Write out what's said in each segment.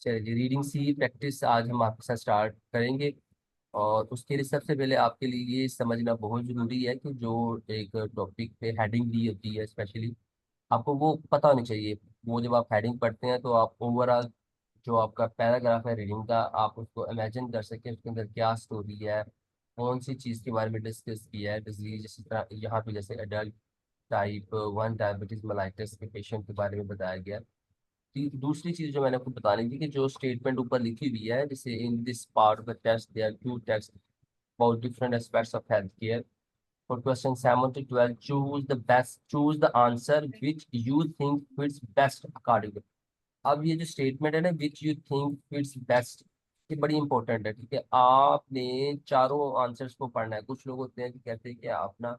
चलिए, रीडिंग सी प्रैक्टिस आज हम आपके साथ स्टार्ट करेंगे। और उसके लिए सबसे पहले आपके लिए ये समझना बहुत ज़रूरी है कि जो एक टॉपिक पे हेडिंग दी होती है स्पेशली, आपको वो पता होनी चाहिए। वो जब आप हेडिंग पढ़ते हैं तो आप ओवरऑल जो आपका पैराग्राफ है रीडिंग का, आप उसको इमेजिन कर सकें उसके अंदर क्या स्टोरी है, कौन सी चीज़ के बारे में डिस्कस किया है। डिजीज जैसे तरह यहाँ पे जैसे एडल्ट टाइप 1 डायबिटीज मेलाइटिस के पेशेंट के बारे में बताया गया है। दूसरी चीज जो मैंने आपको बतानी थी कि जो स्टेटमेंट ऊपर लिखी हुई है, जैसे in this part of the test there are two text about different aspects of health care. For question 7 to 12 choose the answer which you think fits best according. अब ये जो स्टेटमेंट है ना, which you think fits best, ये बड़ी important है। ठीक है, आपने चारों आंसर्स को पढ़ना है। कुछ लोग होते हैं कि कहते हैं कि आप ना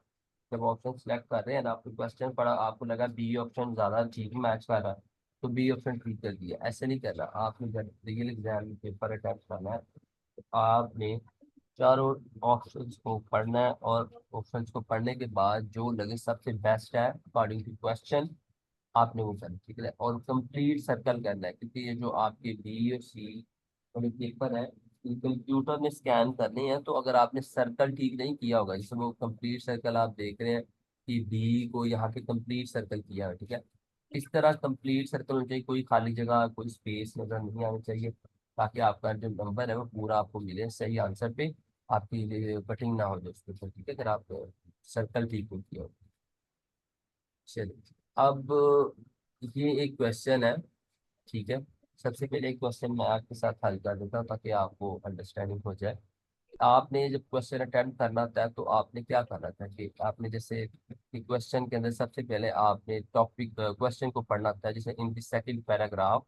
जब ऑप्शन सेलेक्ट कर रहे हैं ना, आपको क्वेश्चन पढ़ा, आपको लगा बी ऑप्शन ज्यादा ठीक मैच कर रहा है तो बी ऑप्शन ठीक कर दिया। ऐसे नहीं करना। आपने जब रियल एग्जाम पेपर अटेम्प्ट करना है तो आपने चारों ऑप्शंस को पढ़ना है, और ऑप्शंस को पढ़ने के बाद जो लगे सबसे बेस्ट है अकॉर्डिंग टू क्वेश्चन, आपने वो करना। ठीक है, और कंप्लीट सर्कल करना है, क्योंकि ये जो आपके बी और सी वाले पेपर है, कंप्यूटर में स्कैन करने हैं। तो अगर आपने सर्कल ठीक नहीं किया होगा, जैसे वो कंप्लीट सर्कल आप देख रहे हैं कि बी को यहाँ पे कंप्लीट सर्कल किया है, ठीक है, इस तरह कंप्लीट सर्कल होना चाहिए, कोई खाली जगह कोई स्पेस नजर नहीं आनी चाहिए, ताकि आपका जो नंबर है वो पूरा आपको मिले सही आंसर पे, आपकी कटिंग ना हो जाए उसके ऊपर। ठीक है, अगर आप सर्कल ठीक नहीं किया हो। चलिए, अब ये एक क्वेश्चन है। ठीक है, सबसे पहले एक क्वेश्चन मैं आपके साथ हल कर देता हूँ ताकि आपको अंडरस्टैंडिंग हो जाए। आपने जब क्वेश्चन अटेम्प्ट करना था तो आपने क्या करना था कि आपने जैसे कि क्वेश्चन के अंदर सबसे पहले आपने टॉपिक क्वेश्चन को पढ़ना था, जैसे in the second paragraph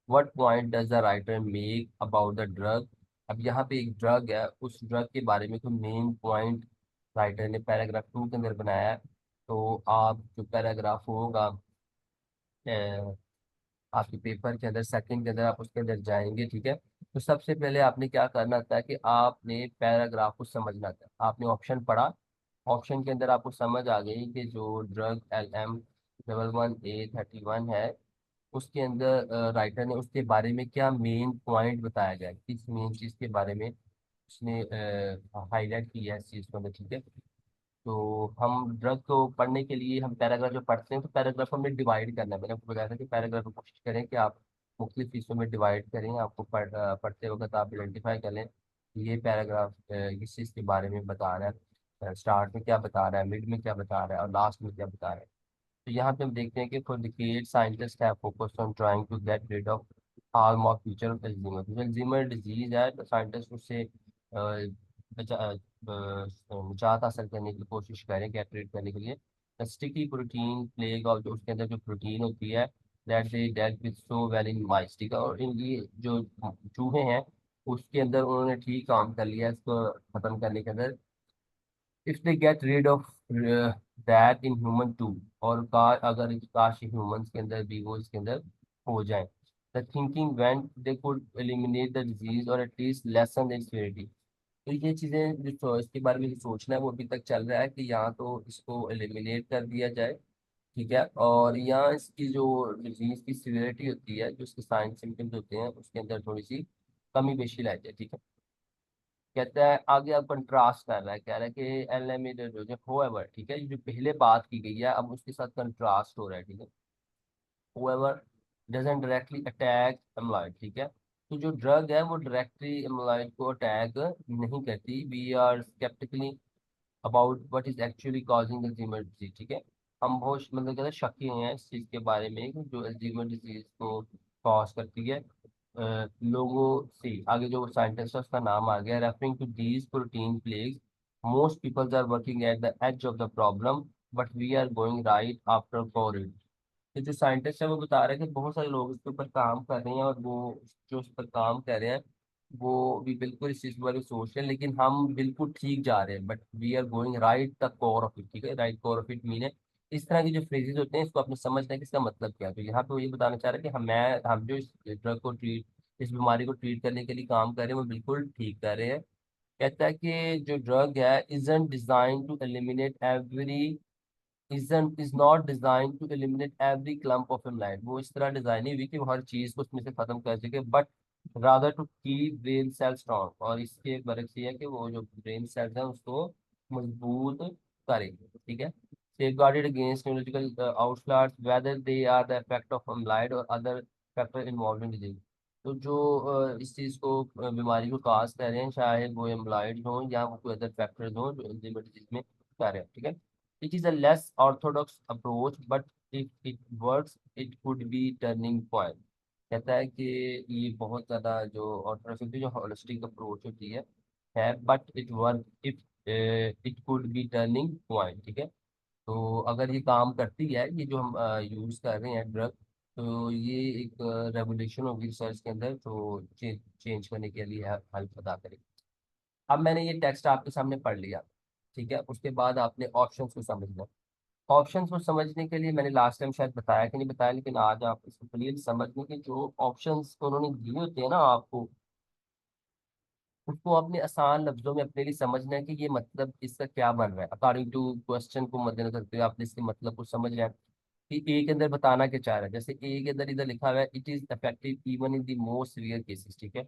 what point does the writer make about the drug. अब यहाँ पे एक ड्रग है, उस ड्रग के बारे में कोई मेन पॉइंट राइटर ने पैराग्राफ 2 के अंदर बनाया है। तो आप जो पैराग्राफ होगा आपके पेपर के अंदर सेकंड के अंदर, आप उसके अंदर जाएंगे। ठीक है, तो सबसे पहले आपने क्या करना था कि आपने पैराग्राफ को समझना था। आपने ऑप्शन पढ़ा, ऑप्शन के अंदर आपको समझ आ गई कि जो ड्रग LM11A31 है, उसके अंदर राइटर ने उसके बारे में क्या मेन पॉइंट बताया गया है, किस मेन चीज़ के बारे में उसने हाईलाइट किया है इस चीज़ को अंदर। ठीक है, तो हम ड्रग को पढ़ने के लिए हम पैराग्राफ जो पढ़ते हैं तो पैराग्राफ हमें डिवाइड करना है। मैंने आपको बताया था कि पैराग्राफ को कोशिश करें कि आप मुख्तलिफ हिस्सों में डिवाइड करें। आपको पढ़ते वक्त आप आइडेंटिफाई कर लें कि ये पैराग्राफ किस चीज़ के बारे में बता रहा है, स्टार्ट में क्या बता रहा है, मिड में क्या बता रहा है, और लास्ट में क्या बता रहा है। तो यहाँ पे हम देखते हैं कि for decade scientist have focused on trying to get rid of harm of future of Alzheimer. जो अल्जीमर डिजीज है तो साइंटिस्ट उससे निजात हासिल करने की कोशिश करें, गेट रिड करने के लिए। स्टिकी प्रोटीन प्लेग, और जो उसके अंदर जो प्रोटीन होती है that they dealt with so well in mice. ठीक है, और इन ये जो चूहे हैं उसके अंदर उन्होंने ठीक काम कर लिया है इसको खत्म करने के अंदर। If they get rid of that in human too, और अगर काश ह्यूमंस के अंदर भी वो इसके अंदर हो जाए। The thinking went they could eliminate the disease और एटलीस्ट लेसन द सीवियरिटी। तो ये चीज़ें जो इसके बारे में जो सोचना है वो अभी तक चल रहा है कि यहाँ तो इसको एलिमिनेट कर दिया जाए। ठीक है, और यहाँ इसकी जो डिजीज की सीवियरिटी होती है, जो इसके साइन सिम्टम्स होते हैं, उसके अंदर थोड़ी सी कमी पेशी लाई जाए। ठीक है, कहता है आगे अब कंट्रास्ट कर रहा है, कह रहा है कि एल होएवर। ठीक है, ये जो पहले बात की गई है अब उसके साथ कंट्रास्ट हो रहा है। ठीक है, होएवर डजंट डायरेक्टली अटैक एम्लॉयड। ठीक है, तो जो ड्रग है वो डायरेक्टली एम्लॉयड को अटैक नहीं करती। We are skeptically about what is actually causing Alzheimer disease. ठीक है, हम बहुत मतलब कहते हैं शकी हैं इस चीज़ के बारे में कि जो अल्जीमर डिजीज को कॉज करती है। लोगों से आगे जो साइंटिस्ट है उसका नाम आ गया, referring to these protein plaques most peoples are working at the edge of the problem but we are going right after COVID. तो जो साइंटिस्ट है वो बता रहे हैं कि बहुत सारे लोग इसके ऊपर काम कर रहे हैं, और वो जो इस पर काम कर रहे हैं वो भी बिल्कुल इस चीज़ के बारे में सोच रहे हैं, लेकिन हम बिल्कुल ठीक जा रहे हैं, but we are going right the core of it. ठीक है, right core of it mean है, इस तरह की जो फ्रेजेस होते हैं इसको आपने समझना है कि इसका मतलब क्या है। तो यहाँ पे वो ये बताना चाह रहे हैं कि हम जो इस ड्रग को ट्रीट, इस बीमारी को ट्रीट करने के लिए काम कर रहे हैं वो बिल्कुल ठीक कर रहे हैं। कहता है कि जो ड्रग है isn't design to eliminate every is not design to eliminate every clump of amyloid, वो इस तरह डिजाइन नहीं हुई कि वो हर चीज को उसमें से खत्म कर सके, but rather to keep brain cell strong, और इसके बरक्स ये है कि वो जो ब्रेन सेल्स हैं उसको मजबूत करेंगे, ठीक है। safeguarded against neurological outflows whether they are the effect of amyloid or other factor involved in disease। तो जो इस चीज को बीमारी को काज कर रहे हैं, चाहे वो एम्ब्लॉयड हो या वो कोई अदर फैक्टर्स हो जो एल्जाइमर डिजीज में कर रहे हैं, ठीक है। It is a less Orthodox approach but if it works it could be turning point. कहता है कि ये बहुत ज्यादा जो ऑर्थोडॉक्स होती है, जो होलिस्टिक अप्रोच होती है but it work if it could be turning point, ठीक है। तो अगर ये काम करती है, ये जो हम यूज कर रहे हैं ड्रग, तो ये एक रेवोल्यूशन होगी रिसर्च के अंदर, तो चेंज करने के लिए हेल्प अदा करेगी। अब मैंने ये टेक्स्ट आपके सामने पढ़ लिया, ठीक है। उसके बाद आपने ऑप्शंस को समझना। ऑप्शंस को समझने के लिए मैंने लास्ट टाइम शायद बताया कि नहीं बताया, लेकिन आज आप इसको क्लियर समझने के जो ऑप्शंस उन्होंने दिए होते हैं ना आपको, उसको अपने आसान लफ्जों में अपने लिए समझना है कि ये मतलब इसका क्या बन रहा है, अकॉर्डिंग टू क्वेश्चन को मद्देनजर रखते हुए आपने इसके मतलब को समझ लिया कि ए के अंदर बताना क्या चाह रहा है। जैसे ए के अंदर इधर लिखा हुआ है it is effective even in the most severe cases, ठीक है।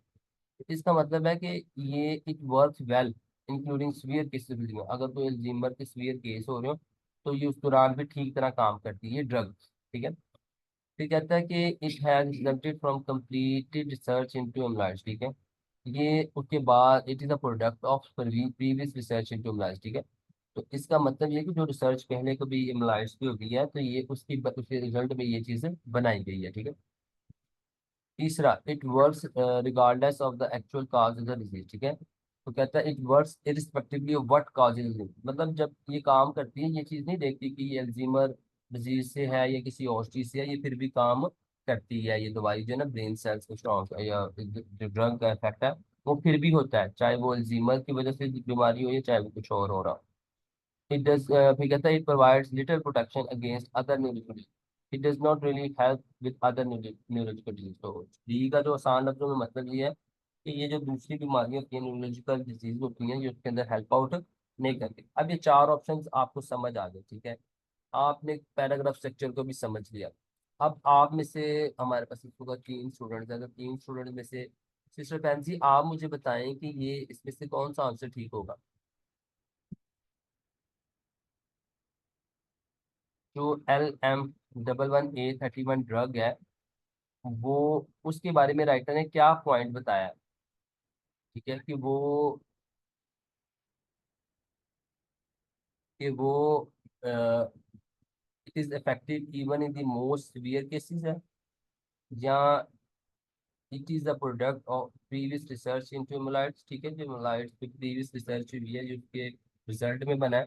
इसका मतलब है कि ये it works well including severe cases में, अगर कोई अल्जीमर के सीवियर केस हो रहे हो तो ये उस दौरान भी ठीक तरह काम करती है ये ड्रग, ठीक है। फिर कहता है कि it has resulted from completed research into amyloids, ठीक है। ये उसके बाद it is a product of previous research into amyloids, ठीक है। तो इसका मतलब ये कि जो रिसर्च पहले कभी एम्लाइड्स की हो गई है, तो ये उसके रिजल्ट में ये चीजें बनाई गई है, ठीक है। तीसरा, it works regardless of the actual cause of the disease, ठीक है। तो कहता है it works irrespectively of what causes disease, मतलब जब ये काम करती है ये चीज नहीं देखती कि ये अल्जीमर डिजीज से है या किसी और चीज से है, ये फिर भी काम करती है ये दवाई जो है ना ब्रेन सेल्स को स्ट्रॉन्ग, या जो ड्रग का इफेक्ट है वो फिर भी होता है, चाहे वो अल्जीमर की वजह से बीमारी हो या चाहे वो कुछ और हो रहा हो। It does, फिर कहता है it provides little protection against other neurological disease. It does not really help with other neurological disease। तो डी का जो आसान लफ्जों में मतलब ये है कि ये जो दूसरी बीमारियां होती हैं न्यूरोलॉजिकल डिजीज होती हैं ये उसके अंदर हेल्प आउट नहीं करती। अब ये चार ऑप्शंस आपको समझ आ गए, ठीक है। आपने पैराग्राफ स्ट्रक्चर को भी समझ लिया। अब आप में से हमारे पास इस वक्त तीन स्टूडेंट्स हैं, तो तीन स्टूडेंट में से सिस्टर फैंसी आप मुझे बताएं कि ये इसमें से कौन सा आंसर ठीक होगा। जो LM11A31 ड्रग है, वो उसके बारे में राइटर ने क्या पॉइंट बताया है, ठीक है। कि वो it is effective even in the most severe cases है, या it is the product of previous research into amyloids, ठीक है। जो एमोलाइट्स पे प्रीवियस रिसर्च हुई है जो उसके रिजल्ट में बना है,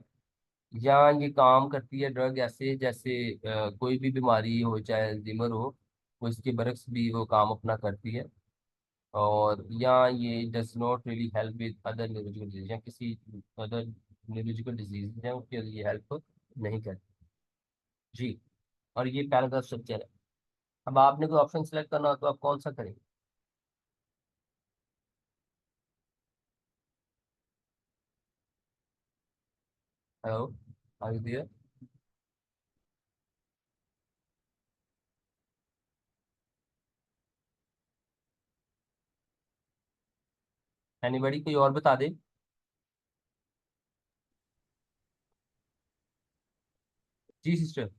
या ये काम करती है ड्रग ऐसे जैसे कोई भी बीमारी हो चाहे अल्जीमर हो, वो इसके बरक्स भी वो काम अपना करती है, और या ये does not really help with other neurological disease, या किसी अदर न्यूरोलॉजिकल डिजीज है उसके लिए हेल्प नहीं करती जी। और ये पैराग्राफ स्ट्रक्चर है। अब आपने कोई ऑप्शन सेलेक्ट करना हो तो आप कौन सा करेंगे। Hello, are you there? Anybody कोई और बता दे। जी सिस्टर।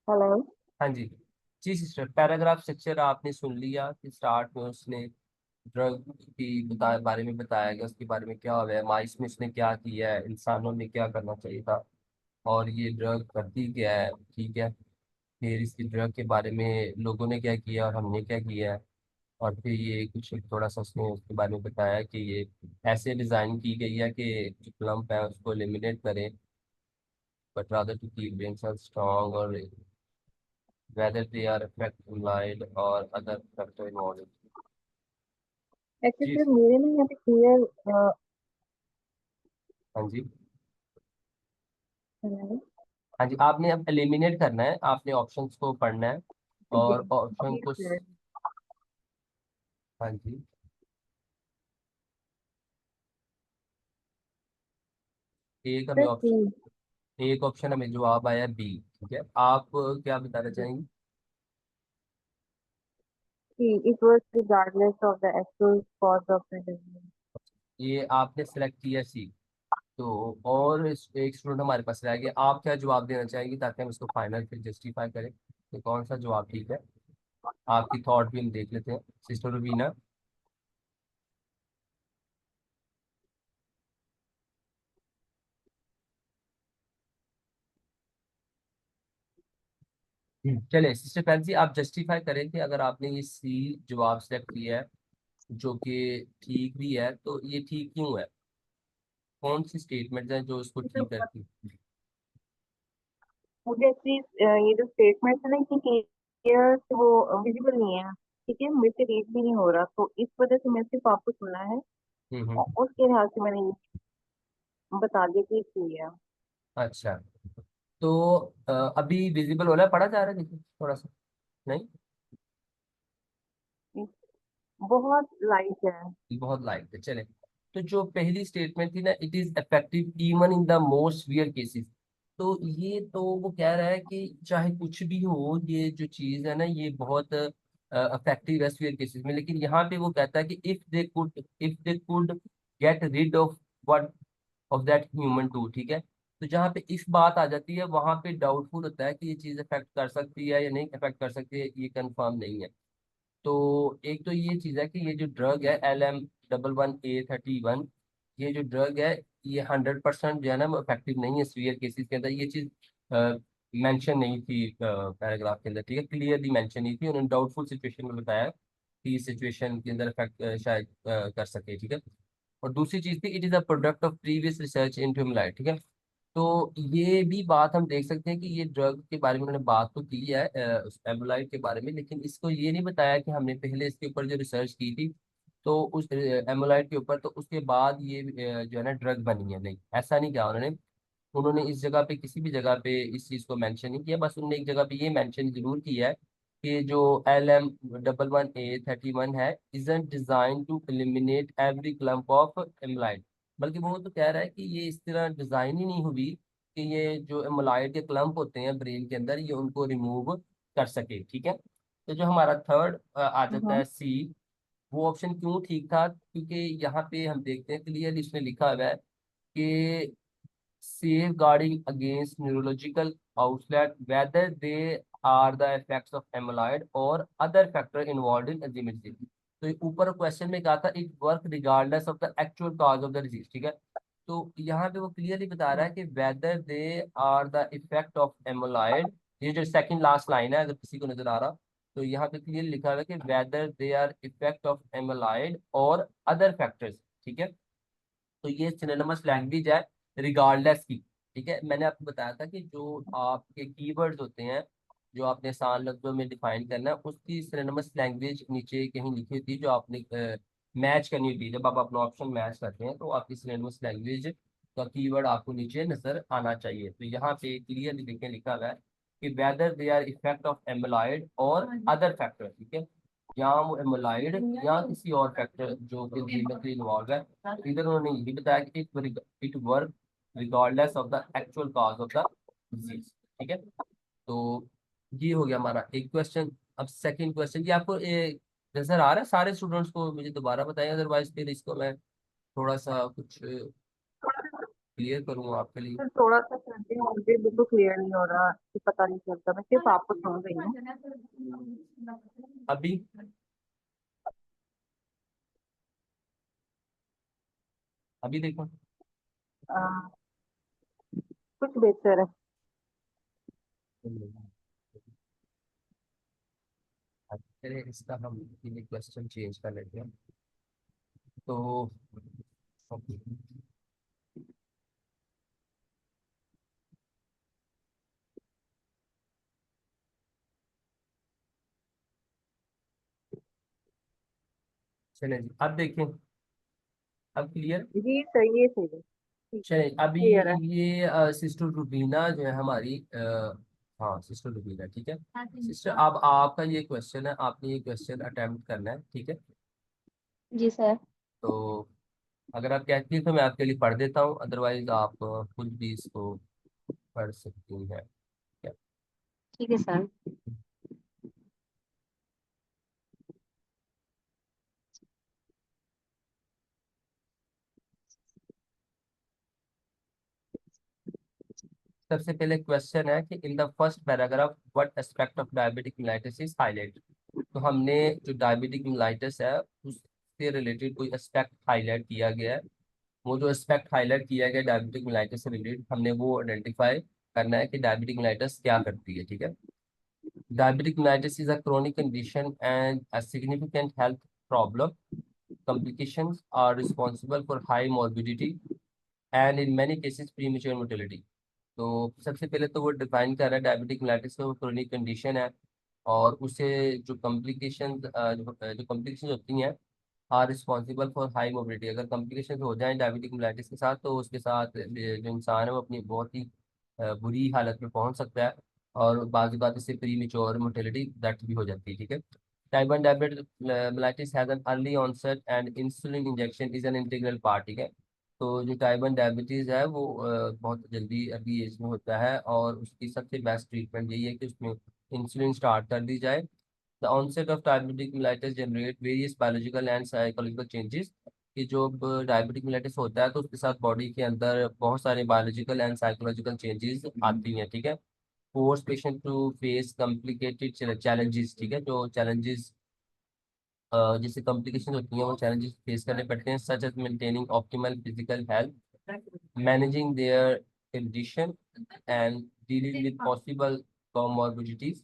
हेलो। हाँ जी। जी सिस्टर, पैराग्राफ स्ट्रक्चर आपने सुन लिया कि स्टार्ट में उसने ड्रग की बारे में बताया गया, उसके बारे में क्या हुआ है, माइस में उसने क्या किया है, इंसानों में क्या करना चाहिए था, और ये ड्रग करती क्या है, ठीक है। फिर इसकी ड्रग के बारे में लोगों ने क्या किया और हमने क्या किया है, और फिर ये कुछ थोड़ा सा उसने उसके बारे में बताया कि ये ऐसे डिज़ाइन की गई है कि जो प्लम्प है उसको एलिमिनेट करें, but rather to keep brain cells strong, और whether they are affect light or other factor involved। Actually जी। सर मेरे में यहाँ पे क्लियर। हाँ जी। जी हाँ जी, आपने अब एलिमिनेट करना है, आपने ऑप्शंस को पढ़ना है और ऑप्शन जी को सर। हाँ जी। एक हमें सर ऑप्शन। सी। एक ऑप्शन हमें जवाब आया बी। ठीक है, आप क्या बताना चाहेंगे? कि it was regardless of the actual cause of the disease. ये आपने सेलेक्ट किया सी। तो और एक स्टूडेंट हमारे पास रह गया, आप क्या जवाब देना चाहेंगे ताकि हम इसको फाइनल फिर जस्टिफाई करें कि कौन सा जवाब ठीक है? आपकी थॉट भी हम देख लेते हैं, सिस्टर रुबीना। चले सिस्टर फैंसी, आप जस्टिफाई करें कि अगर आपने ये सी जवाब सेलेक्ट किया है जो कि ठीक भी है, तो ये ठीक क्यों है? कौन सी स्टेटमेंट है जो इसको तो ठीक करती है? मुझे प्लीज ये जो स्टेटमेंट है ना कि क्लियर वो विजिबल नहीं है। ठीक है, मेरे से रीड भी नहीं हो रहा, तो इस वजह से मैंने सिर्फ आपको सुना है और हम्म। उसके लिहाज से मैंने ये बता दिया कि सही है। अच्छा, तो अभी विजिबल हो रहा है, पढ़ा जा रहा है, देखिए थोड़ा सा। नहीं, बहुत लाइट है। बहुत लाइट है, चले। तो जो पहली स्टेटमेंट थी ना, it is effective even in the most severe cases. तो ये तो वो कह रहा है कि चाहे कुछ भी हो, ये जो चीज है ना, ये बहुत इफेक्टिव है सीवियर केसेस में। लेकिन यहाँ पे वो कहता है कि if they could get rid of what of that human to. ठीक है, तो जहाँ पे इफ बात आ जाती है वहां पे डाउटफुल होता है कि ये चीज इफेक्ट कर सकती है या नहीं इफेक्ट कर सकती है, ये कंफर्म नहीं है। तो एक तो ये चीज है कि ये जो ड्रग है LM11A31, ये जो ड्रग है, ये 100% जो है ना इफेक्टिव नहीं है सीवियर केसेस के अंदर। ये चीज मेंशन नहीं थी पैराग्राफ के अंदर। ठीक है, क्लियरली मेंशन नहीं थी, उन्होंने डाउटफुल सिचुएशन में बताया कि इस सिचुएशन के अंदर इफेक्ट शायद कर सके। ठीक है, और दूसरी चीज थी, it is a product of previous research in human. ठीक है, तो ये भी बात हम देख सकते हैं कि ये ड्रग के बारे में उन्होंने बात तो की है उस एम्बुलाइड के बारे में, लेकिन इसको ये नहीं बताया कि हमने पहले इसके ऊपर जो रिसर्च की थी तो उस एम्बुलाइड के ऊपर, तो उसके बाद ये जो है ना ड्रग बनी है। नहीं, ऐसा नहीं कहा उन्होंने। उन्होंने इस जगह पे किसी भी जगह पे इस चीज को मेंशन नहीं किया, बस उन्होंने एक जगह पे ये मेंशन जरूर किया है कि जो LM11A31 है isn't design to eliminate every clump of amyloid. बल्कि वो तो कह रहा है कि ये इस तरह डिजाइन ही नहीं हुई कि ये जो एम्बुलाइड के क्लम्प होते हैं ब्रेन के अंदर, ये उनको रिमूव कर सके। ठीक है, तो जो हमारा थर्ड आ जाता है हम्म। सी, वो ऑप्शन क्यों ठीक था? क्योंकि यहाँ पे हम देखते हैं क्लियरली इसमें लिखा हुआ है कि safeguarding against neurological outlet, whether they are the effects of amyloid or other factor involved in Alzheimer's disease। तो ये ऊपर क्वेश्चन में कहा था it work regardless of the actual cause of the disease. ठीक है, तो यहाँ पे वो क्लियरली बता रहा है कि whether they are the effect of amyloid. ये जो सेकंड लास्ट लाइन है, अगर किसी को नजर आ रहा, तो यहाँ पे क्लियर लिखा हुआ है कि whether they are effect of amyloid और अदर फैक्टर्स। ठीक है, तो ये सिनोनिमस लैंग्वेज है रिगार्डलेस की। ठीक है, मैंने आपको बताया था कि जो आपके कीवर्ड्स होते हैं जो आपने आसान लफ्जों में डिफाइन करना है, उसकी सिनोनिमस लैंग्वेज नीचे कहीं लिखी होती है जो आपने मैच करनी होती है। जब आप अपना ऑप्शन मैच करते हैं तो आपकी सिनोनिमस लैंग्वेज का कीवर्ड आपको नीचे नजर आना चाहिए। तो यहाँ पे क्लियरली देखें लिखा हुआ है कि whether they are effect of amyloid और अदर फैक्टर। ठीक है, या वो एमोलाइड या किसी और फैक्टर जो कि जीनों इन्वॉल्व है, इधर उन्होंने यही बताया कि it work regardless of the actual cause of the disease. ठीक है, तो ये हो गया हमारा एक क्वेश्चन। अब सेकंड क्वेश्चन, ये आपको नजर आ रहा है सारे स्टूडेंट्स को? मुझे दोबारा बताएं, अदरवाइज फिर इसको मैं थोड़ा सा कुछ क्लियर करूंगा आपके लिए। तो थोड़ा सा करते हैं, मुझे बिल्कुल क्लियर नहीं हो रहा कि पता नहीं चलता, मैं सिर्फ आपको सुन रही हूँ। अभी अभी देखो। अ, कुछ बेहतर है। चलिए इसका हम क्वेश्चन चेंज कर लेते हैं। तो okay, चलिए जी अब देखें, अब क्लियर। जी सही है, सही है, ठीक है, चलिए अभी क्लियर है। ये सिस्टर रुबीना जो है हमारी हाँ सिस्टर रुबीना, ठीक है। सिस्टर, अब आपका ये क्वेश्चन है, आपने ये क्वेश्चन अटेम्प्ट करना है। ठीक है, जी सर। तो अगर आप कहती हैं तो मैं आपके लिए पढ़ देता हूँ, अदरवाइज आप खुद भी इसको पढ़ सकती हैं क्या? ठीक है सर। सबसे पहले क्वेश्चन है कि in the first paragraph what aspect of diabetic mellitus is highlight. तो हमने जो डायबिटिक मेलाइटिस है उससे रिलेटेड कोई एस्पेक्ट हाईलाइट किया गया है। वो जो एस्पेक्ट हाईलाइट किया गया डायबिटिक मेलाइटिस से रिलेटेड हमने वो आइडेंटिफाई करना है कि डायबिटिक मेलाइटिस क्या करती है, ठीक है। Diabetic mellitus is a chronic condition and a significant health problem. Complications are responsible for high morbidity and in many cases premature mortality. तो सबसे पहले तो वो डिफाइन कर रहा है डायबिटिक मेलाइटिस को, क्रोनिक कंडीशन है और उसे जो कॉम्प्लिकेशन जो कॉम्प्लिकेशन होती हैं are responsible for high mobility. अगर कॉम्प्लिकेशन हो जाए डायबिटिक मेलाइटिस के साथ तो उसके साथ जो इंसान है वो अपनी बहुत ही बुरी हालत में पहुंच सकता है और बाज़ बात इससे प्री मेच्योर मोर्टेलिटी डेथ भी हो जाती है, ठीक है। Type 1 diabetic mellitus has an early onset and insulin injection is an integral part, ठीक है। तो जो टाइप 1 डायबिटीज़ है वो बहुत जल्दी अर्ली एज में होता है और उसकी सबसे बेस्ट ट्रीटमेंट यही है कि उसमें इंसुलिन स्टार्ट कर दी जाए। The onset of diabetic mellitus generate various biological and psychological changes। कि जो डायबिटिक मेलाइटिस होता है तो उसके साथ बॉडी के अंदर बहुत सारे बायोलॉजिकल एंड साइकोलॉजिकल चेंजेस आती हैं, ठीक है। Force patient to face complicated challenges, ठीक है। जो चैलेंजेस जैसे कॉम्प्लिकेशन होती हैं वो चैलेंजेस फेस करने पड़ते हैं, such as maintaining optimal physical health, managing their condition and dealing with possible comorbidities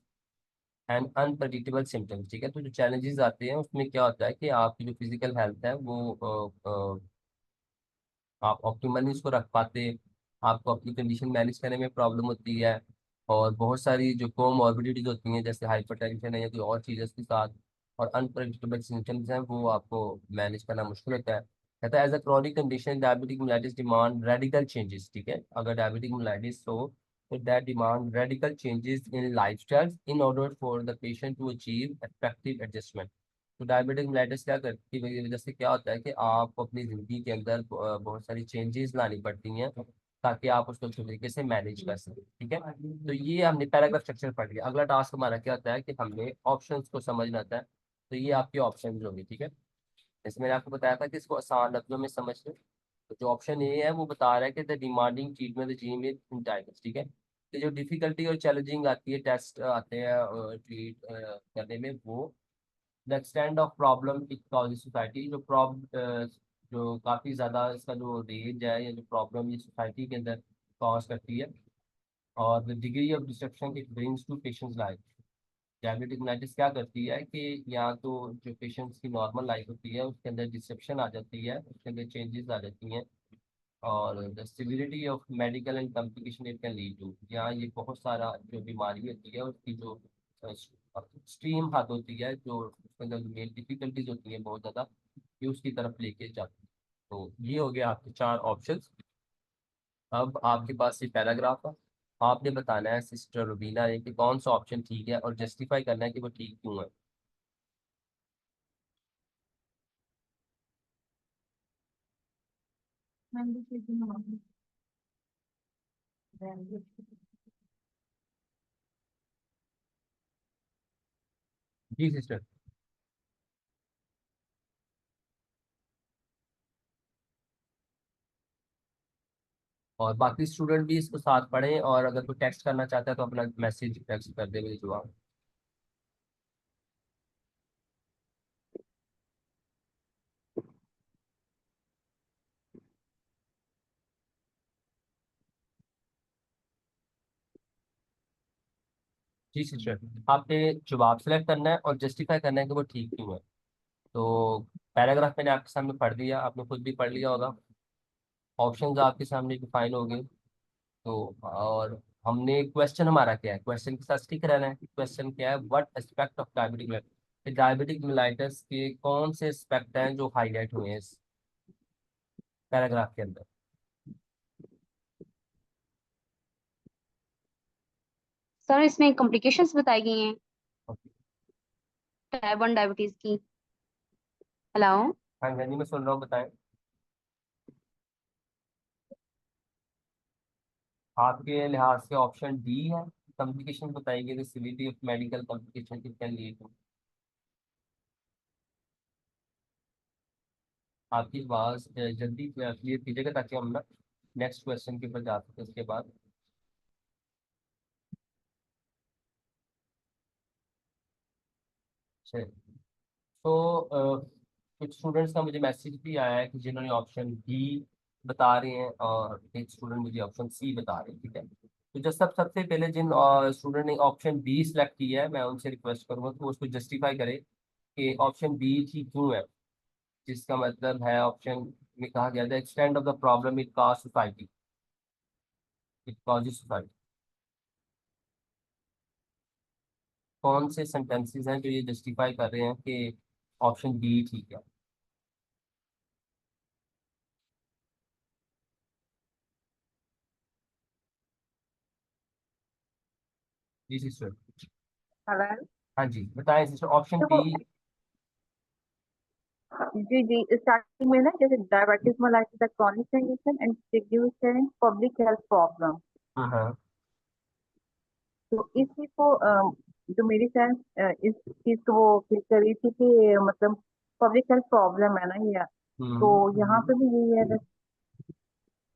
and unpredictable symptoms, ठीक है। तो जो चैलेंजेस आते हैं उसमें क्या होता है कि आपकी जो फिजिकल हेल्थ है वो आप ऑप्टिमली इसको रख पाते, आपको अपनी कंडीशन मैनेज करने में प्रॉब्लम होती है और बहुत सारी जो कोमॉर्बिडिटीज होती हैं जैसे हाइपरटेंशन है या कोई और चीज़ के साथ और अनप्रेडिक्टेबल सिम्टम्स हैं वो आपको मैनेज करना मुश्किल होता है। कहता है as a chronic condition diabetic mellitus demand radical changes, ठीक है। अगर डायबिटिक मेलाइटिस हो तो that demand radical changes in lifestyle in order for the patient to achieve effective adjustment. तो डायबिटिक मेलाइटिस क्या करती है, वजह से क्या होता है कि आपको अपनी जिंदगी के अंदर बहुत सारी चेंजेस लानी पड़ती हैं ताकि आप उसको अच्छे तरीके से मैनेज कर सकें, ठीक है। तो ये हमने पैराग्राफ स्ट्रक्चर पढ़ लिया। अगला टास्क हमारा क्या होता है कि हमें ऑप्शंस को समझना होता है। तो ये आपके ऑप्शन होंगे, ठीक है। जैसे मैंने आपको बताया था कि इसको आसान लफ्जों में समझ लें। तो जो ऑप्शन ए है वो बता रहा है कि the demanding treatment regime is entitles, ठीक है। तो जो डिफिकल्टी और चैलेंजिंग आती है टेस्ट आते हैं ट्रीट करने में वो the extend of problem it causes society. जो काफ़ी ज़्यादा इसका जो रेंज है या जो प्रॉब्लम ये सोसाइटी के अंदर कॉज करती है और the degree of destruction it brings to patient's life. Diabetic mellitus क्या करती है कि या तो जो पेशेंट्स की नॉर्मल लाइफ होती है उसके अंदर डिस्ट्रप्शन आ जाती है, उसके अंदर चेंजेस आ जाती हैं और the severity of medical and complication it can lead to. यहाँ ये बहुत सारा जो बीमारी होती है उसकी जो एक्सट्रीम हद होती है जो उसके अंदर मेन डिफिकल्टीज होती हैं बहुत ज़्यादा ये उसकी तरफ लेके जाती है। तो ये हो गया आपके चार ऑप्शंस। अब आपके पास ये पैराग्राफ है, आपने बताना है सिस्टर रुबीना ने कि कौन सा ऑप्शन ठीक है और जस्टिफाई करना है कि वो ठीक क्यों है। जी सिस्टर। और बाकी स्टूडेंट भी इसको साथ पढ़ें और अगर कोई टेक्स्ट करना चाहता है तो अपना मैसेज टेक्स्ट कर दे मुझे जवाब। जी सिस्टर, आपने जवाब सेलेक्ट करना है और जस्टिफाई करना है कि वो ठीक क्यों है। तो पैराग्राफ मैंने आपके सामने पढ़ दिया, आपने खुद भी पढ़ लिया होगा। ऑप्शंस आपके सामने डिफाइन हो गए। तो और हमने क्वेश्चन हमारा क्या है, क्वेश्चन के साथ स्टिक रहना है। क्वेश्चन क्या है, what aspect of diabetic mellitus. Diabetic mellitus के कौन से एस्पेक्ट हैं जो हाईलाइट हुए हैं इस पैराग्राफ के अंदर। सर इसमें कॉम्प्लिकेशंस बताई गई हैं ओके। टाइप 1 डायबिटीज की। हेलो। हाँ जी मैं सुन रहा हूँ, बताएं। आपके लिहाज से ऑप्शन डी है, कॉम्प्लिकेशन बताएंगे, the severity of medical complication it can lead to. आपकी आवाज जल्दी क्लियर कीजिएगा ताकि हम ना नेक्स्ट क्वेश्चन के ऊपर जा सके उसके बाद। अच्छा, तो कुछ स्टूडेंट्स का मुझे मैसेज भी आया है कि जिन्होंने ऑप्शन बी बता रहे हैं और एक स्टूडेंट मुझे ऑप्शन सी बता रहे हैं, ठीक है। तो जब सबसे पहले जिन स्टूडेंट ने ऑप्शन बी सिलेक्ट किया है, मैं उनसे रिक्वेस्ट करूंगा कि वो उसको जस्टिफाई करे कि ऑप्शन बी ठीक क्यों है। जिसका मतलब है ऑप्शन में कहा गया था extend of the problem it cause society, it causes society. कौन से सेंटेंसेस हैं जो ये जस्टिफाई कर रहे हैं कि ऑप्शन बी ठीक है। जी सिस्टर। हालांकि हाँ जी बताएं सिस्टर, ऑप्शन बी। देखो, जी जी, स्टार्टिंग में ना जैसे diabetes mellitus chronic condition and significant public health problem. हाँ हाँ। तो इस चीज को जो मेरी फ्रेंड इस चीज को वो क्लिक कर रही थी कि मतलब पब्लिक हेल्थ प्रॉब्लम है ना ये। तो यहाँ पे भी यही है,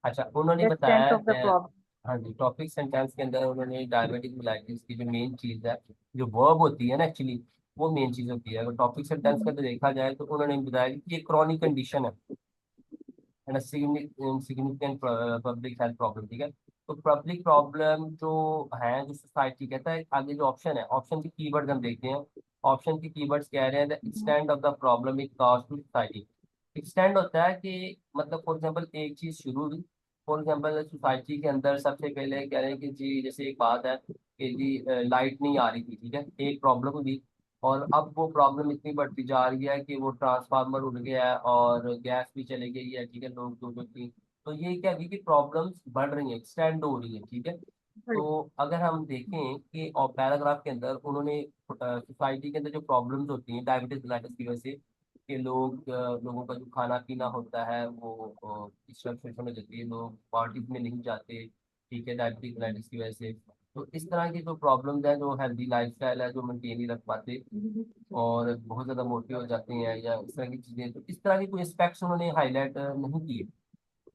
अच्छा उन्होंने द बताया एक्सटेंट ऑफ द प्रॉब्लम। हाँ जी, टॉपिक सेंटेंस के अंदर उन्होंने डायबिटिक मेलाइटिस की जो मेन चीज़ है, जो वर्ब होती है ना एक्चुअली, वो मेन चीज़ होती है। अगर टॉपिक सेंटेंस के अंदर देखा जाए तो उन्होंने बताया कि ये क्रॉनिक कंडीशन है and significant public health problem, ठीक है। तो पब्लिक प्रॉब्लम जो है, जो सोसाइटी कहता है, आगे जो ऑप्शन है, ऑप्शन के कीवर्ड्स हम देखते हैं। ऑप्शन के कीवर्ड्स कह रहे हैं the extend of the problem it cause to society. Extend होता है कि मतलब फॉर एग्जांपल एक चीज शुरू हुई, फॉर एग्जांपल सोसाइटी के अंदर सबसे पहले कह रहे हैं कि जी जैसे एक बात है कि जी लाइट नहीं आ रही थी, ठीक है, एक प्रॉब्लम हुई। और अब वो प्रॉब्लम इतनी बढ़ती जा रही है कि वो ट्रांसफार्मर उड़ गया है और गैस भी चली गई है, ठीक है, लोग दो दो तीन। तो ये क्या है कि प्रॉब्लम्स बढ़ रही हैं, एक्सटेंड हो रही हैं, ठीक है। तो अगर हम देखें कि और पैराग्राफ के अंदर उन्होंने सोसाइटी के अंदर जो प्रॉब्लम्स होती हैं डायबिटीज मेलाइटिस की वजह से, कि लोगों का जो खाना पीना होता है वो डिस्ट्रक्शन हो जाती है, लोग पार्टीज में नहीं जाते, ठीक है, डायबिटीज मेलाइटिस की वजह से। तो इस तरह की जो प्रॉब्लम्स हैं, जो हेल्दी लाइफस्टाइल है जो मेंटेन नहीं रख पाते और बहुत ज़्यादा मोटे हो जाते हैं या इस तरह की चीज़ें, तो इस तरह के कोई एस्पेक्ट्स उन्होंने हाईलाइट नहीं किए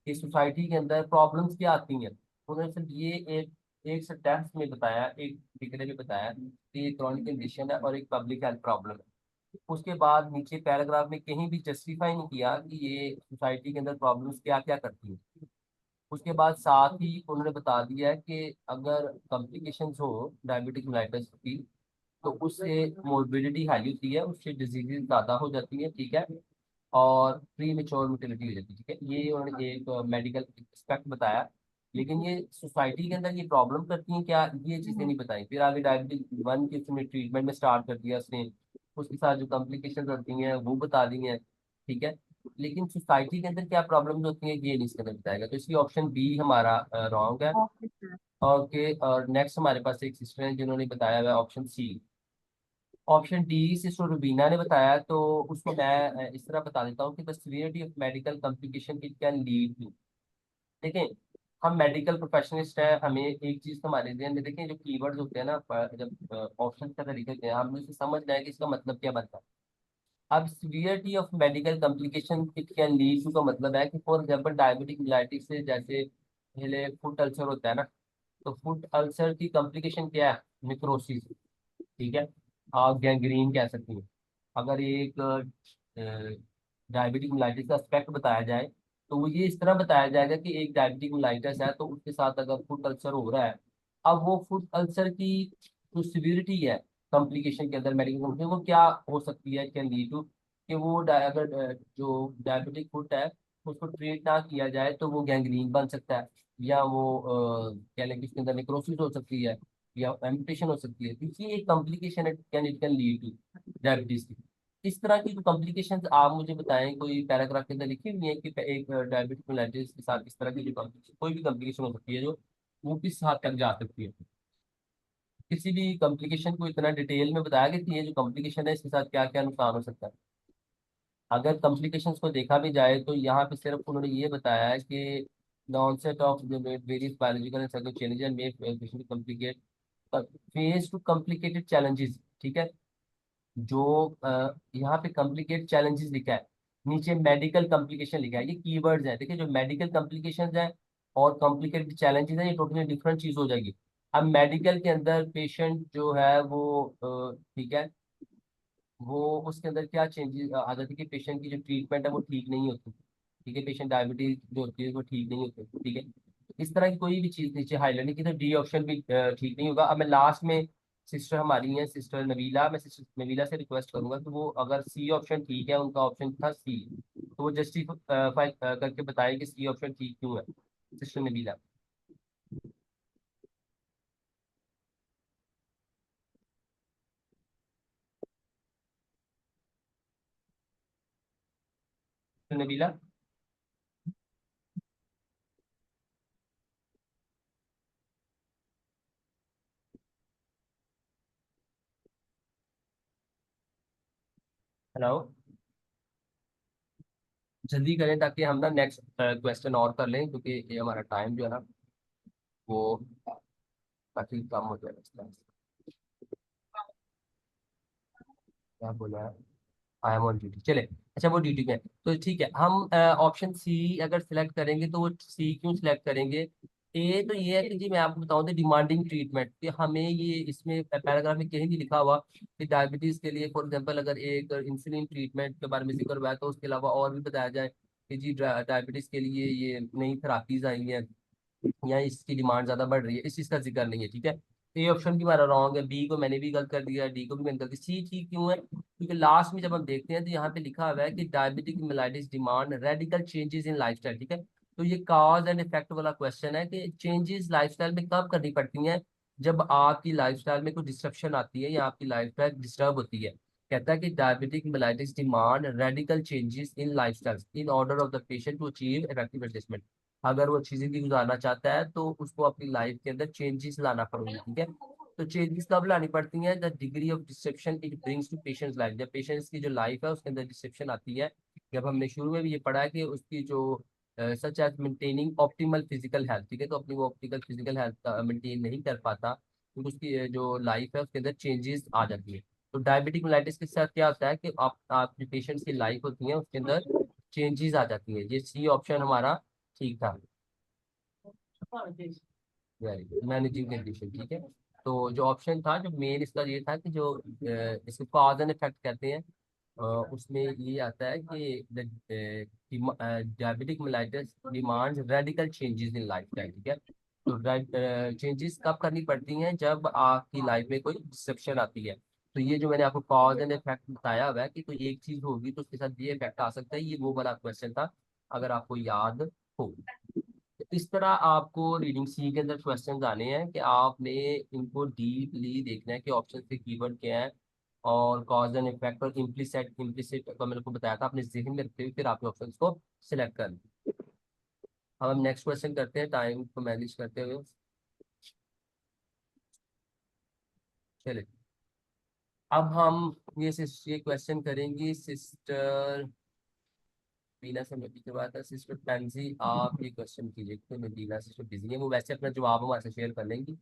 कि सोसाइटी के अंदर प्रॉब्लम्स क्या आती हैं। उन्होंने सिर्फ ये एक एक सेंटेंस में बताया, एक डिक्शनरी में बताया कि ये क्रॉनिक कंडीशन है और एक पब्लिक हेल्थ प्रॉब्लम है। उसके बाद नीचे पैराग्राफ में कहीं भी जस्टिफाई नहीं किया कि ये सोसाइटी के अंदर प्रॉब्लम्स क्या क्या करती हैं। उसके बाद साथ ही उन्होंने बता दिया है कि अगर कॉम्प्लिकेशंस हो डायबिटिक मेलाइटिस की, तो उससे मोर्बिडिटी हाई होती है, उससे डिजीजेज ज़्यादा हो जाती है, ठीक है, और प्री मेच्योर मोर्टेलिटी हो जाती है, ठीक है। ये उन्होंने एक मेडिकल एक्सपेक्ट बताया। लेकिन ये सोसाइटी के अंदर ये प्रॉब्लम करती हैं क्या, ये चीज़ें नहीं बताई। फिर आगे डायबिटीज वन की उसने ट्रीटमेंट में स्टार्ट कर दिया उसने, उसके साथ जो कॉम्प्लिकेशन होती हैं वो बता दी हैं, ठीक है। लेकिन सोसाइटी के अंदर क्या प्रॉब्लम्स होती हैं ये नहीं इसके अंदर बताएगा, तो इसलिए ऑप्शन बी हमारा रॉन्ग है। ओके, और नेक्स्ट हमारे पास एक सिस्टर है जिन्होंने बताया हुआ है option C. Option D sister Rubina ने बताया, तो उसको मैं इस तरह बता देता हूँ कि the severity of medical complication it can lead to. देखें, हम मेडिकल प्रोफेशनलिस्ट हैं, हमें एक चीज तो हमारे ध्यान में देखें जो कीवर्ड्स होते हैं ना, जब ऑप्शन का तरीके होते हैं हमें उसे समझना है कि इसका मतलब क्या बनता है। अब severity of medical complication it can lead to का मतलब है कि फॉर एग्जाम्पल डायबिटिक मेलाइटिस से जैसे पहले फुट अल्सर होता है ना, तो फुट अल्सर की कॉम्प्लिकेशन क्या है, निक्रोसिस, ठीक है, आप गैंग्रीन कह सकती हैं। अगर एक डायबिटिक मेलाइटिस का एस्पेक्ट बताया जाए तो वो ये इस तरह बताया जाएगा कि एक डायबिटिक मेलाइटिस है तो उसके साथ अगर फुट अल्सर हो रहा है, अब वो फुट अल्सर की जो सिवियरिटी है कॉम्प्लिकेशन के अंदर मेडिकल कॉम्प्लिकेशन वो क्या हो सकती है, कैन लीड टू कि वो अगर जो डायबिटिक फुट है उसको ट्रीट ना किया जाए तो वो गैंग्रीन बन सकता है, या वो कह लें कि उसके अंदर निक्रोसिस हो सकती है या एम्पुटेशन हो सकती है। इसलिए एक complication it can lead two diabetes की। इस तरह की जो कॉम्प्लिकेशंस आप मुझे बताएं, कोई पैराग्राफ के अंदर लिखी हुई है कि एक डायबिटिक मेलाइटिस के साथ इस तरह की जो कॉम्प्लिकेशन, कोई भी कॉम्प्लिकेशन हो सकती है जो वो किस हद तक जा सकती है। किसी भी कॉम्प्लिकेशन को इतना डिटेल में बताया कि ये जो कॉम्प्लिकेशन है इसके साथ क्या क्या नुकसान हो सकता है। अगर कॉम्प्लिकेशंस को देखा भी जाए तो यहाँ पे सिर्फ उन्होंने ये बताया है कि the onset of the various biological and psycho changes and may patient complicate face to complicated challenges. ठीक है, जो यहाँ पे कॉम्प्लिकेट चैलेंजेस लिखा है, नीचे मेडिकल कॉम्प्लिकेशन लिखा है, ये कीवर्ड्स हैं। देखिए जो मेडिकल कॉम्प्लिकेशंस हैं और कॉम्प्लिकेटेड चैलेंजेस हैं, ये टोटली डिफरेंट चीज हो जाएगी। अब मेडिकल के अंदर पेशेंट जो है वो ठीक है, वो उसके अंदर क्या चेंजेस आ जाती है कि पेशेंट की जो ट्रीटमेंट है वो ठीक नहीं होती। ठीक है, पेशेंट डायबिटीज जो होती है वो ठीक नहीं होती। ठीक है, तो इस तरह की कोई भी चीज नीचे हाईलाइट नहीं की, तो डी ऑप्शन भी ठीक नहीं होगा। अब मैं लास्ट में सिस्टर हमारी हैं, सिस्टर नबीला, मैं सिस्टर नबीला से रिक्वेस्ट करूंगा कि वो अगर सी ऑप्शन ठीक है, उनका ऑप्शन था सी, तो वो जस्टिफाई करके बताए कि सी ऑप्शन ठीक क्यों है। Sister Nabila, sister Nabila. Hello, जल्दी करें ताकि हम ना नेक्स्ट क्वेश्चन और कर लें, क्योंकि ये हमारा टाइम जो है ना वो काफी कम हो जाएगा इस तरह से। क्या बोला है, आई एम ऑन ड्यूटी, चले। अच्छा वो ड्यूटी में है। तो ठीक है, हम ऑप्शन सी अगर सिलेक्ट करेंगे तो वो सी क्यों सिलेक्ट करेंगे। ए तो ये है कि जी मैं आपको बताऊं तो डिमांडिंग ट्रीटमेंट, कि हमें ये इसमें पैराग्राफ में कहीं नहीं लिखा हुआ कि डायबिटीज के लिए फॉर एग्जांपल अगर एक इंसुलिन ट्रीटमेंट के बारे में जिक्र हुआ है, तो उसके अलावा और भी बताया जाए कि जी डायबिटीज के लिए ये नई थेरापीज आई हैं या इसकी डिमांड ज्यादा बढ़ रही है, इस चीज का जिक्र नहीं है। ठीक है, ए ऑप्शन भी हमारा रॉन्ग है, बी को मैंने भी गलत कर दिया, डी को भी मैंने गलत, सी ठीक क्यों है, क्योंकि लास्ट में जब हम देखते हैं तो यहाँ पे लिखा हुआ है कि diabetic mellitus demand radical changes in lifestyle. ठीक है, तो ये कॉज एंड इफेक्ट वाला क्वेश्चन है कि चेंजेस लाइफस्टाइल में कब करनी पड़ती हैं, जब आपकी लाइफस्टाइल में कोई डिस्ट्रप्शन आती है या आपकी लाइफस्टाइल डिस्टर्ब होती है। कहता है कि diabetic mellitus demand radical changes in lifestyle in order of the patient to achieve effective adjustment. अगर वो अच्छी जिंदगी गुजारना चाहता है तो उसको अपनी लाइफ के अंदर चेंजेस लाना पड़ेंगे। ठीक है, तो चेंजेस कब लानी पड़ती हैं, the degree of deception it brings to patient's life, जब पेशेंट्स की जो लाइफ है उसके अंदर डिसेप्शन आती है। जब हमने शुरू में भी ये पढ़ा है कि उसकी जो such as maintaining optimal physical health. ठीक है, तो अपनी वो ऑप्टिकल फिजिकल हेल्थ मेंटेन नहीं कर पाता, तो उसकी जो लाइफ है उसके अंदर चेंजेस आ जाती है। तो डायबिटिक मेलाइटिस के साथ क्या होता है कि आप जो पेशेंट्स की लाइफ होती है उसके अंदर चेंजेस आ जाती है। ये सी ऑप्शन हमारा ठीक था, वेरी गुड, मैनेजिंग कंडीशन। ठीक है, तो जो ऑप्शन था, जो मेन इसका ये था कि जो इसको कॉज एंड इफेक्ट कहते हैं, उसमें ये आता है कि diabetic mellitus demands radical changes in life style. ठीक है, तो चेंजेस कब करनी पड़ती हैं, जब आपकी लाइफ में कोई डिस्ट्रप्शन आती है। तो ये जो मैंने आपको कॉज एंड इफेक्ट बताया हुआ है कि कोई एक चीज होगी तो उसके साथ ये इफेक्ट आ सकता है, ये वो वाला क्वेश्चन था, अगर आपको याद हो। तो इस तरह आपको रीडिंग सी के अंदर क्वेश्चंस आने हैं कि आपने इनको डीपली देखना है कि ऑप्शन के कीवर्ड क्या है, और कॉज एंड इफेक्ट और इम्प्लिसिट इम्प्लिसिट का मैंने को बताया था, अपने जहन में रखते हुए फिर आपने ऑप्शंस को सिलेक्ट कर लें। अब हम नेक्स्ट क्वेश्चन करते हैं टाइम को मैनेज करते हुए। चलिए, अब हम ये क्वेश्चन करेंगे सिस्टर बीना से। नबी के बाद सिस्टर पैंसी, आप ये क्वेश्चन कीजिए, तो नबीना सिस्टर बिजी है, वो वैसे अपना जवाब हमारे से शेयर कर लेंगी,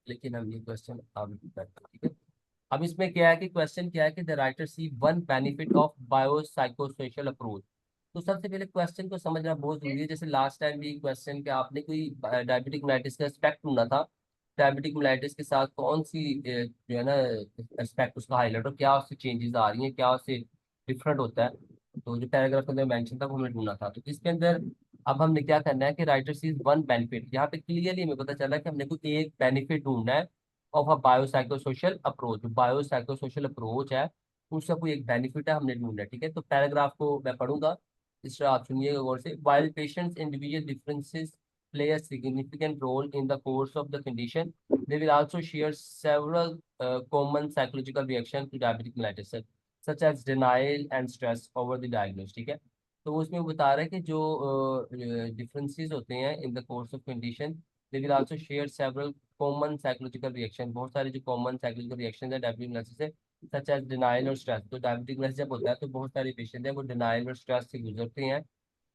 लेकिन हम ये क्वेश्चन अब करते हैं। ठीक है, अब इसमें क्या है कि क्वेश्चन क्या है कि the writer see one benefit of biopsychosocial approach. तो सबसे पहले क्वेश्चन को समझना बहुत जरूरी है। जैसे लास्ट टाइम भी क्वेश्चन के आपने कोई डायबिटिक मेलाइटिस का एस्पेक्ट ढूंढना था, डायबिटिक मेलाइटिस के साथ कौन सी जो है ना एस्पेक्ट उसका हाईलाइट हो, क्या उससे चेंजेस आ रही हैं, क्या उससे डिफरेंट होता है, तो जो पैराग्राफ के अंदर मेंशन था वो हमें ढूंढना था। तो इसके अंदर अब हमने क्या करना है कि राइटर सीज वन बेनिफिट, यहाँ पे क्लियरली हमें पता चला कि हमने कोई एक बेनिफिट ढूंढना है of a biopsychosocial approach. Biopsychosocial approach है, उसका कोई एक बेनिफिट है, हमने ढूंढना है। ठीक है, तो पैराग्राफ को मैं पढ़ूंगा, इस तरह आप सुनिएगा गौर से। While patients individual differences play a significant role in the course of the condition, they will also share several common psychological reactions to diabetic mellitus, such as denial and stress over the diagnosis। ठीक है, तो वो उसमें बता रहा है कि जो डिफरेंसेस होते हैं in the course of condition, they will also share several common psychological reaction, बहुत सारे जो कॉमन साइकोलॉजिकल रिएक्शन है डायबिटिक मेलाइटिस से, सच एज डिनाइल और स्ट्रेस। तो डायबिटिक मेलाइटिस जब होता है तो बहुत सारे पेशेंट हैं वो डिनाइल और स्ट्रेस से गुजरते हैं,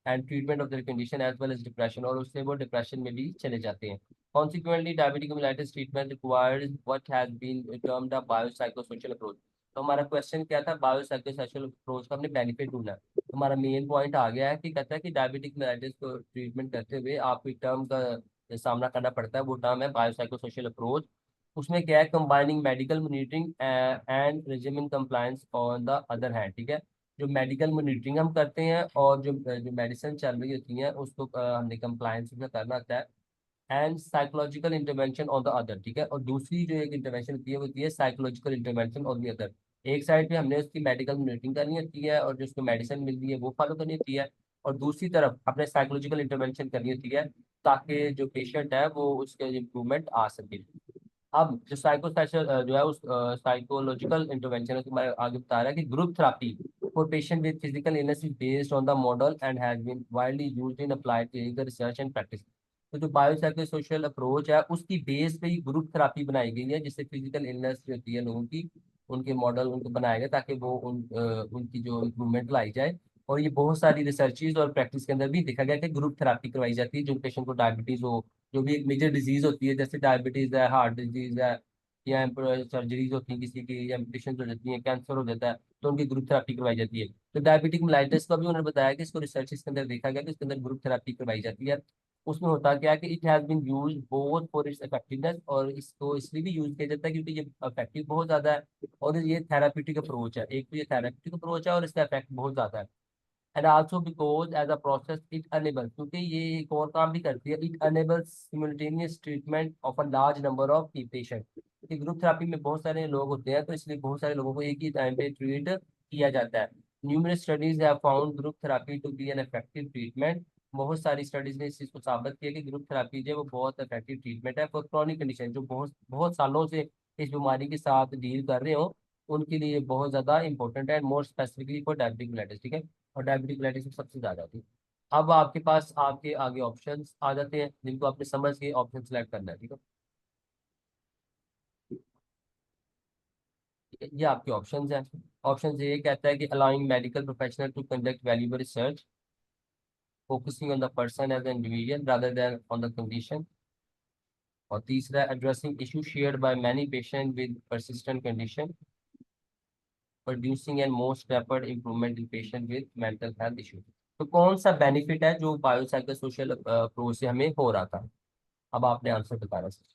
and treatment of their condition as well as depression, और उससे वो डिप्रेशन में भी चले जाते हैं। Consequently diabetic mellitus treatment requires what has been termed a biopsychosocial approach. तो हमारा क्वेश्चन क्या था, बायोसाइकोसोशल अप्रोच का हमने बेनिफिट ढूंढा। तो हमारा मेन पॉइंट आ गया है कि कहता है कि डायबिटिक मेलिटिस को ट्रीटमेंट करते हुए आपको एक टर्म का सामना करना पड़ता है, वो टर्म है बायोसाइकोसोशल अप्रोच। उसमें क्या है, combining medical monitoring and regiment compliance on the other hand, ठीक है। जो मेडिकल मॉनिटरिंग हम करते हैं और जो जो मेडिसिन चल रही होती है उसको हमने कंप्लायंस में करना होता है। And psychological intervention on the other, ठीक है। और दूसरी जो एक इंटरवेंशन होती है वो होती है psychological intervention on the other. एक साइड पे हमने उसकी मेडिकल मॉनिटरिंग करनी होती है और जो उसको मेडिसिन मिल रही है वो फॉलो करनी होती है, और दूसरी तरफ अपने साइकोलॉजिकल इंटरवेंशन करनी होती है ताकि जो पेशेंट है वो उसके इम्प्रूवमेंट आ सके। अब जो साइकोसोशल जो है उस साइकोलॉजिकल इंटरवेंशन है, मैं आगे बता रहा है कि group therapy for patient with physical illness is based on the model and has been widely used in applied clinical research and practice. तो जो बायोसाइकोसोशल अप्रोच है उसकी बेस पे ही ग्रुप थेरापी बनाई गई है, जिससे फिजिकल इलनेस जो होती है लोगों की, उनके मॉडल उनको बनाए गए ताकि वो उनकी जो इम्प्रूवमेंट लाई जाए। और ये बहुत सारी रिसर्चेज और प्रैक्टिस के अंदर भी देखा गया कि ग्रुप थेरापी करवाई जाती है। जो पेशेंट को डायबिटीज हो, जो भी एक मेजर डिजीज होती है जैसे डायबिटीज है, हार्ट डिजीज है, या सर्जरीज होती है किसी की, या एम्पुटेशन हो जाती है, कैंसर हो जाता है, तो उनकी ग्रुप थेरापी करवाई जाती है। तो डायबिटिक मेलाइटिस का भी उन्होंने बताया कि इसको रिसर्च के अंदर देखा गया कि इसके अंदर ग्रुप थेरापी करवाई जाती है। उसमें होता क्या है कि it has been use both for its effectiveness, और इसको इसलिए भी यूज किया जाता है क्योंकि ये इफेक्टिव बहुत ज्यादा है, और ये थेराप्यूटिक अप्रोच है। एक तो ये थेराप्यूटिक अप्रोच है और इसका इफेक्ट बहुत ज्यादा है। And also because as a process it enable, क्योंकि ये एक और काम भी करती है, it enables simultaneous treatment of a large number of patient. क्योंकि ग्रुप थेरापी में बहुत सारे लोग होते हैं तो इसलिए बहुत सारे लोगों को एक ही टाइम पे ट्रीट किया जाता है। Numerous studies have found group therapy to be an effective treatment. बहुत सारी स्टडीज ने इस चीज को साबित किया कि ग्रुप थेरापी जो है वो बहुत इफेक्टिव ट्रीटमेंट है फॉर क्रॉनिक कंडीशन, जो बहुत बहुत सालों से इस बीमारी के साथ डील कर रहे हो उनके लिए बहुत ज्यादा इंपॉर्टेंट है, more specifically for diabetic mellitus, ठीक है। और डायबिटिक मेलिटस में सबसे ज्यादा थी। अब आपके पास आपके आगे ऑप्शंस आ जाते हैं जिनको आपने समझ के ऑप्शन सेलेक्ट करना है, ठीक है। ठीक है, ये आपके ऑप्शंस हैं। ऑप्शन ए कहता है कि allowing medical professional to conduct valuable research focusing on the person as an individual rather than on the condition. और तीसरा, addressing issue shared by many patient with persistent condition producing and most rapid improvement in patient with mental health issue. तो कौन सा benefit है जो बायोसाइकिल social approach से हमें हो रहा था? अब आपने आंसर बताना सर।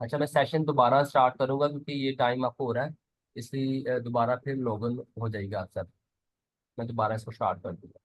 अच्छा, मैं सेशन दोबारा स्टार्ट करूंगा क्योंकि ये टाइम आपको हो रहा है, इसलिए दोबारा फिर लॉगिन हो जाएगा सर। मैं दोबारा इसको स्टार्ट कर दूंगा।